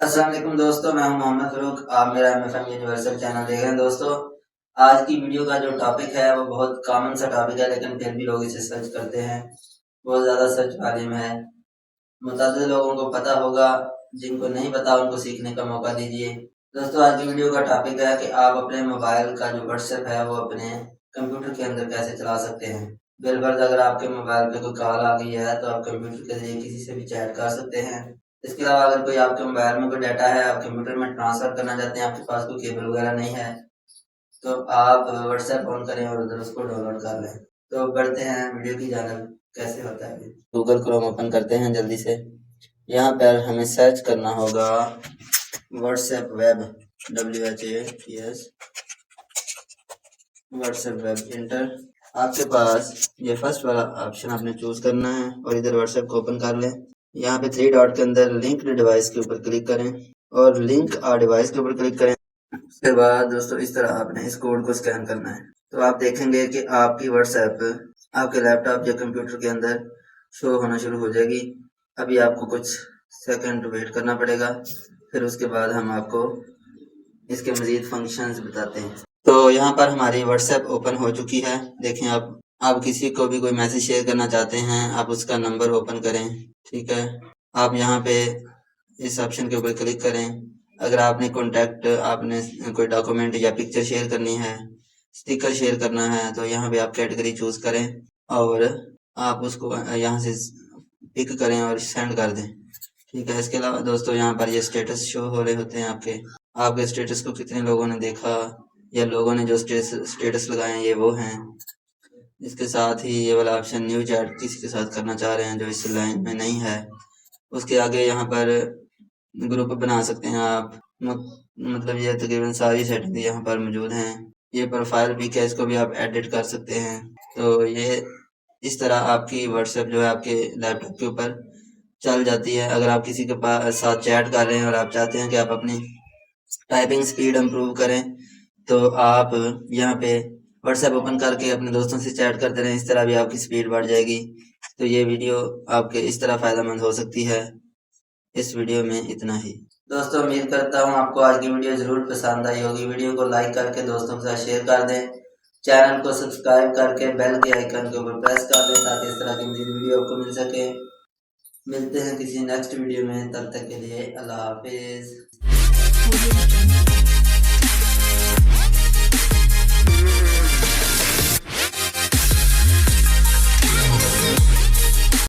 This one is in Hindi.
अस्सलाम वालेकुम दोस्तों, मैं हूं मोहम्मद फ़ारूक। आप मेरा एमएफएम यूनिवर्सल चैनल देख रहे हैं। दोस्तों, आज की वीडियो का जो टॉपिक है वो बहुत कॉमन सा टॉपिक है, लेकिन फिर भी लोग इसे सर्च करते हैं। बहुत ज़्यादा सर्च वॉल्यूम है। मुतअद्दिद लोगों को पता होगा, जिनको नहीं पता उनको सीखने का मौका दीजिए। दोस्तों, आज की वीडियो का टॉपिक है कि आप अपने मोबाइल का जो व्हाट्सएप है वो अपने कंप्यूटर के अंदर कैसे चला सकते हैं। बिलफर्ज अगर आपके मोबाइल पे कोई कॉल आ गई है तो आप कंप्यूटर के जरिए किसी से भी चैट कर सकते हैं। इसके अलावा अगर कोई आपके मोबाइल में कोई डाटा है, आप कंप्यूटर में ट्रांसफ़र करना चाहते हैं, आपके पास कोई केबल वगैरह नहीं है, तो आप व्हाट्सएप ऑन करें और उधर उसको डाउनलोड कर लें। तो बढ़ते हैं वीडियो की जानब। कैसे होता है? गूगल क्रोम ओपन करते हैं जल्दी से। यहाँ पर हमें सर्च करना होगा WhatsApp web, WHATS, WhatsApp web inter. आपके पास ये फर्स्ट वाला ऑप्शन आपने चूज करना है और इधर व्हाट्सएप को ओपन कर लें। यहाँ पे 3 डॉट के अंदर लिंक डिवाइस के ऊपर क्लिक करें और लिंक आ डिवाइस के ऊपर क्लिक करें। उसके बाद दोस्तों इस तरह आपने इस कोड को स्कैन करना है, तो आप देखेंगे कि आपकी व्हाट्सएप आपके लैपटॉप या कंप्यूटर के अंदर शो होना शुरू हो जाएगी। अभी आपको कुछ सेकंड वेट करना पड़ेगा, फिर उसके बाद हम आपको इसके मज़ीद फंक्शंस बताते हैं। तो यहाँ पर हमारी व्हाट्सएप ओपन हो चुकी है। देखें, आप किसी को भी कोई मैसेज शेयर करना चाहते हैं, आप उसका नंबर ओपन करें। ठीक है, आप यहाँ पे इस ऑप्शन के ऊपर क्लिक करें। अगर आपने कॉन्टैक्ट, आपने कोई डॉक्यूमेंट या पिक्चर शेयर करनी है, स्टिकर शेयर करना है, तो यहाँ पे आप कैटेगरी चूज करें और आप उसको यहाँ से पिक करें और सेंड कर दें। ठीक है, इसके अलावा दोस्तों यहाँ पर ये स्टेटस शो हो रहे होते हैं आपके स्टेटस को कितने लोगों ने देखा या लोगों ने जो स्टेटस लगाए हैं ये वो हैं। इसके साथ ही ये वाला ऑप्शन न्यू चैट किसी के साथ करना चाह रहे हैं जो इस लाइन में नहीं है, उसके आगे यहाँ पर ग्रुप बना सकते हैं आप। मतलब ये तकरीबन सारी सेटिंग यहाँ पर मौजूद हैं। ये प्रोफाइल पिक है, इसको भी आप एडिट कर सकते हैं। तो ये इस तरह आपकी व्हाट्सएप जो है आपके लैपटॉप के ऊपर चल जाती है। अगर आप किसी के पास साथ चैट कर रहे हैं और आप चाहते हैं कि आप अपनी टाइपिंग स्पीड इम्प्रूव करें, तो आप यहाँ पे व्हाट्सएप ओपन करके अपने दोस्तों से चैट करते रहें, इस तरह भी आपकी स्पीड बढ़ जाएगी। तो ये वीडियो आपके इस तरह फ़ायदेमंद हो सकती है। इस वीडियो में इतना ही। दोस्तों, उम्मीद करता हूँ आपको आज की वीडियो ज़रूर पसंद आई होगी। वीडियो को लाइक करके दोस्तों के साथ शेयर कर दें। चैनल को सब्सक्राइब करके बेल के आइकन के ऊपर प्रेस कर दें ताकि इस तरह की मज़ीद वीडियो आपको मिल सके। मिलते हैं किसी नेक्स्ट वीडियो में, तब तक के लिए अल्लाह हाफिज़।